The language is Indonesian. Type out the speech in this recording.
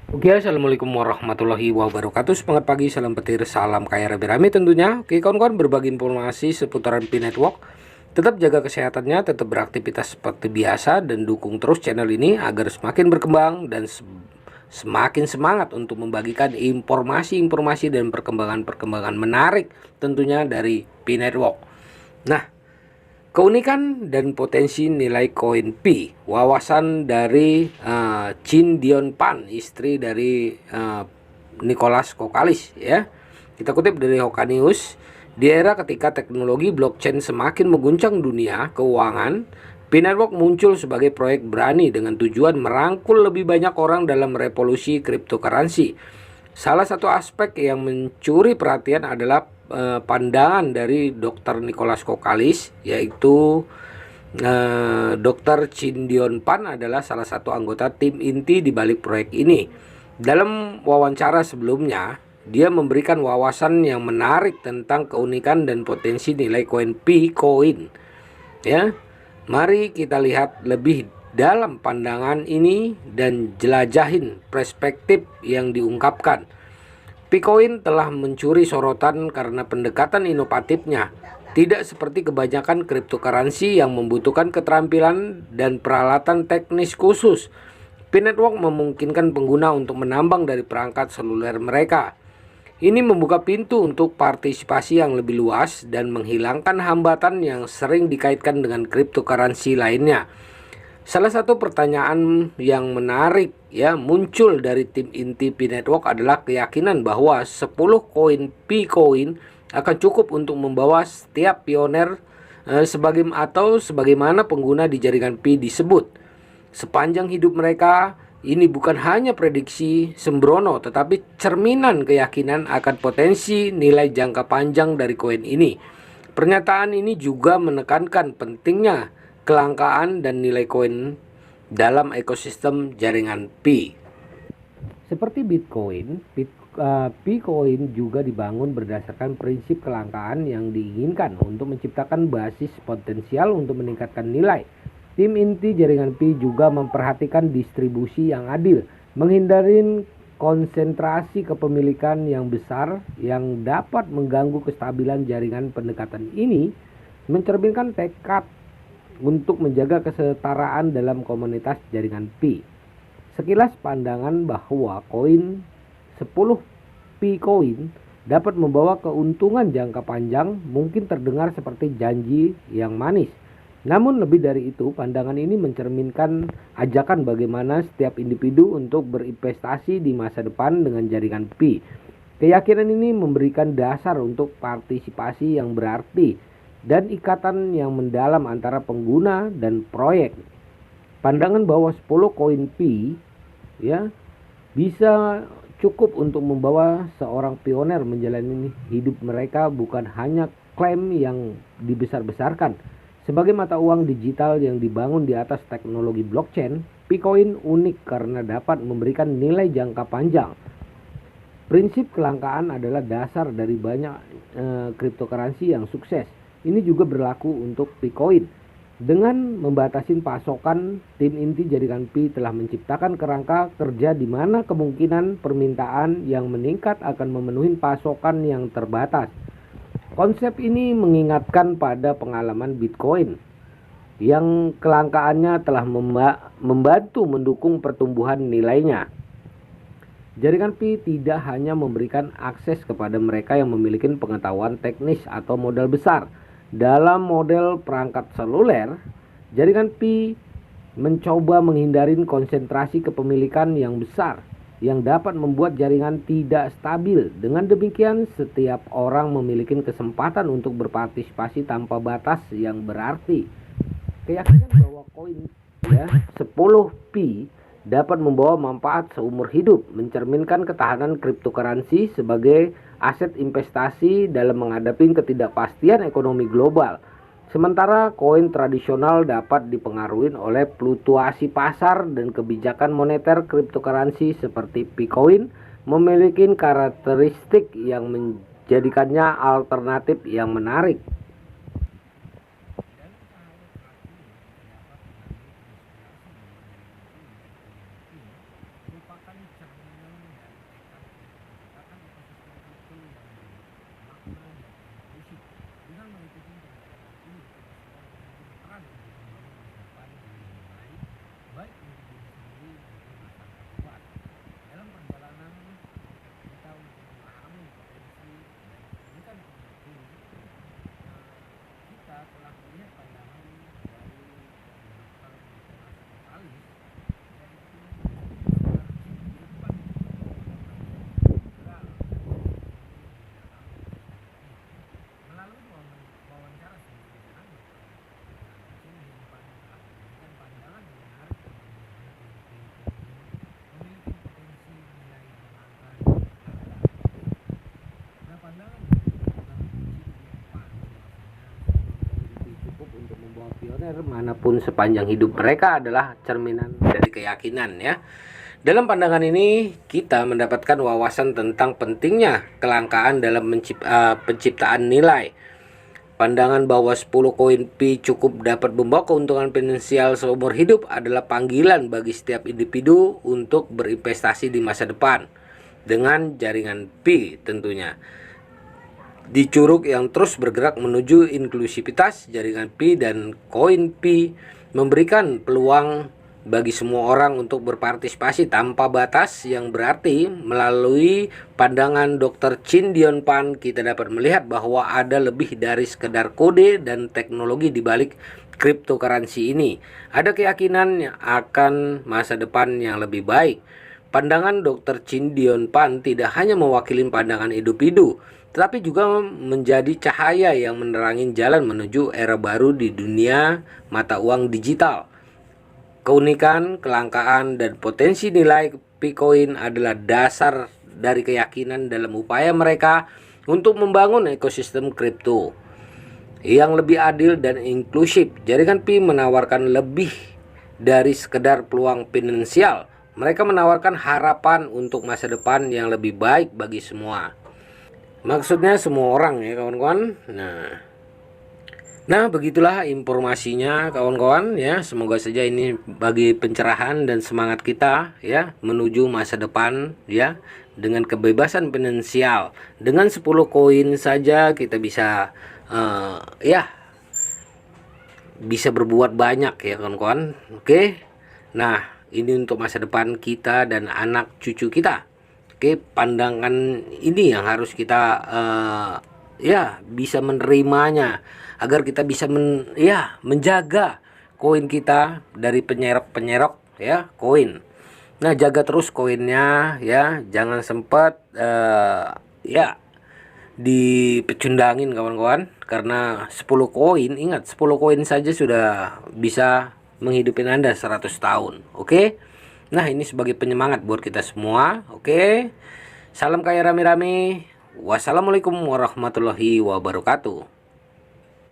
Oke, assalamualaikum warahmatullahi wabarakatuh. Semangat pagi, salam petir, salam kaya rame-rame tentunya. Oke, kawan-kawan, berbagi informasi seputaran Pi Network. Tetap jaga kesehatannya, tetap beraktivitas seperti biasa, dan dukung terus channel ini agar semakin berkembang dan semakin semangat untuk membagikan informasi-informasi dan perkembangan-perkembangan menarik tentunya dari Pi Network. Nah, keunikan dan potensi nilai koin Pi, wawasan dari Chin Dion Pan, istri dari Nicholas Kokalis ya. Kita kutip dari Hoka News, di era ketika teknologi blockchain semakin mengguncang dunia keuangan, Pi Network muncul sebagai proyek berani dengan tujuan merangkul lebih banyak orang dalam revolusi cryptocurrency. Salah satu aspek yang mencuri perhatian adalah pandangan dari Dr. Nicholas Kokalis, yaitu Dr. Chin Dion Pan adalah salah satu anggota tim inti di balik proyek ini. Dalam wawancara sebelumnya, dia memberikan wawasan yang menarik tentang keunikan dan potensi nilai koin Pi Coin. Ya, mari kita lihat lebih dalam pandangan ini dan jelajahin perspektif yang diungkapkan. Picoin telah mencuri sorotan karena pendekatan inovatifnya. Tidak seperti kebanyakan cryptocurrency yang membutuhkan keterampilan dan peralatan teknis khusus. Pi Network memungkinkan pengguna untuk menambang dari perangkat seluler mereka. Ini membuka pintu untuk partisipasi yang lebih luas dan menghilangkan hambatan yang sering dikaitkan dengan cryptocurrency lainnya. Salah satu pertanyaan yang menarik ya muncul dari tim inti Pi Network adalah keyakinan bahwa 10 koin Pi Coin akan cukup untuk membawa setiap pioner sebagaimana pengguna di jaringan Pi disebut. Sepanjang hidup mereka, ini bukan hanya prediksi sembrono tetapi cerminan keyakinan akan potensi nilai jangka panjang dari koin ini. Pernyataan ini juga menekankan pentingnya kelangkaan dan nilai koin dalam ekosistem jaringan Pi. Seperti Bitcoin, Bitcoin juga dibangun berdasarkan prinsip kelangkaan yang diinginkan untuk menciptakan basis potensial untuk meningkatkan nilai. Tim inti jaringan Pi juga memperhatikan distribusi yang adil, menghindari konsentrasi kepemilikan yang besar yang dapat mengganggu kestabilan jaringan. Pendekatan ini mencerminkan tekad untuk menjaga kesetaraan dalam komunitas jaringan Pi. Sekilas pandangan bahwa koin 10 Pi Coin dapat membawa keuntungan jangka panjang mungkin terdengar seperti janji yang manis. Namun lebih dari itu, pandangan ini mencerminkan ajakan bagaimana setiap individu untuk berinvestasi di masa depan dengan jaringan Pi. Keyakinan ini memberikan dasar untuk partisipasi yang berarti dan ikatan yang mendalam antara pengguna dan proyek. Pandangan bahwa 10 koin Pi ya bisa cukup untuk membawa seorang pioner menjalani hidup mereka bukan hanya klaim yang dibesar-besarkan. Sebagai mata uang digital yang dibangun di atas teknologi blockchain, Picoin unik karena dapat memberikan nilai jangka panjang. Prinsip kelangkaan adalah dasar dari banyak cryptocurrency yang sukses. Ini juga berlaku untuk Picoin. Dengan membatasi pasokan, tim inti jaringan Pi telah menciptakan kerangka kerja di mana kemungkinan permintaan yang meningkat akan memenuhi pasokan yang terbatas. Konsep ini mengingatkan pada pengalaman Bitcoin yang kelangkaannya telah membantu mendukung pertumbuhan nilainya. Jaringan Pi tidak hanya memberikan akses kepada mereka yang memiliki pengetahuan teknis atau modal besar. Dalam model perangkat seluler, jaringan Pi mencoba menghindari konsentrasi kepemilikan yang besar yang dapat membuat jaringan tidak stabil. Dengan demikian, setiap orang memiliki kesempatan untuk berpartisipasi tanpa batas yang berarti. Keyakinan bahwa koin 10 Pi dapat membawa manfaat seumur hidup mencerminkan ketahanan cryptocurrency sebagai aset investasi dalam menghadapi ketidakpastian ekonomi global. Sementara koin tradisional dapat dipengaruhi oleh fluktuasi pasar dan kebijakan moneter. Cryptocurrency seperti Bitcoin memiliki karakteristik yang menjadikannya alternatif yang menarik. benar manapun sepanjang hidup mereka adalah cerminan dari keyakinan ya. Dalam pandangan ini kita mendapatkan wawasan tentang pentingnya kelangkaan dalam penciptaan nilai. Pandangan bahwa 10 koin Pi cukup dapat membawa keuntungan finansial seumur hidup adalah panggilan bagi setiap individu untuk berinvestasi di masa depan dengan jaringan Pi tentunya. Di curug yang terus bergerak menuju inklusivitas, jaringan Pi dan koin Pi memberikan peluang bagi semua orang untuk berpartisipasi tanpa batas, yang berarti melalui pandangan Dr. Chin Dion Pan kita dapat melihat bahwa ada lebih dari sekedar kode dan teknologi di balik cryptocurrency ini. Ada keyakinan akan masa depan yang lebih baik. Pandangan Dr. Chin Dion Pan tidak hanya mewakili pandangan individu, tetapi juga menjadi cahaya yang menerangi jalan menuju era baru di dunia mata uang digital. Keunikan, kelangkaan, dan potensi nilai Bitcoin adalah dasar dari keyakinan dalam upaya mereka untuk membangun ekosistem kripto yang lebih adil dan inklusif. Jaringan Pi menawarkan lebih dari sekedar peluang finansial. Mereka menawarkan harapan untuk masa depan yang lebih baik bagi semua. Maksudnya semua orang ya kawan-kawan. Nah begitulah informasinya kawan-kawan ya. Semoga saja ini bagi pencerahan dan semangat kita ya menuju masa depan ya, dengan kebebasan finansial. Dengan 10 koin saja kita bisa bisa berbuat banyak ya kawan-kawan. Oke. Nah, ini untuk masa depan kita dan anak cucu kita. Oke, pandangan ini yang harus kita bisa menerimanya agar kita bisa menjaga koin kita dari penyerok ya koin. Nah, jaga terus koinnya ya, jangan sempat dipecundangin kawan-kawan, karena 10 koin, ingat 10 koin saja sudah bisa menghidupi Anda 100 tahun. Oke. Nah, ini sebagai penyemangat buat kita semua. Oke. Salam kaya rame-rame. Wassalamualaikum warahmatullahi wabarakatuh.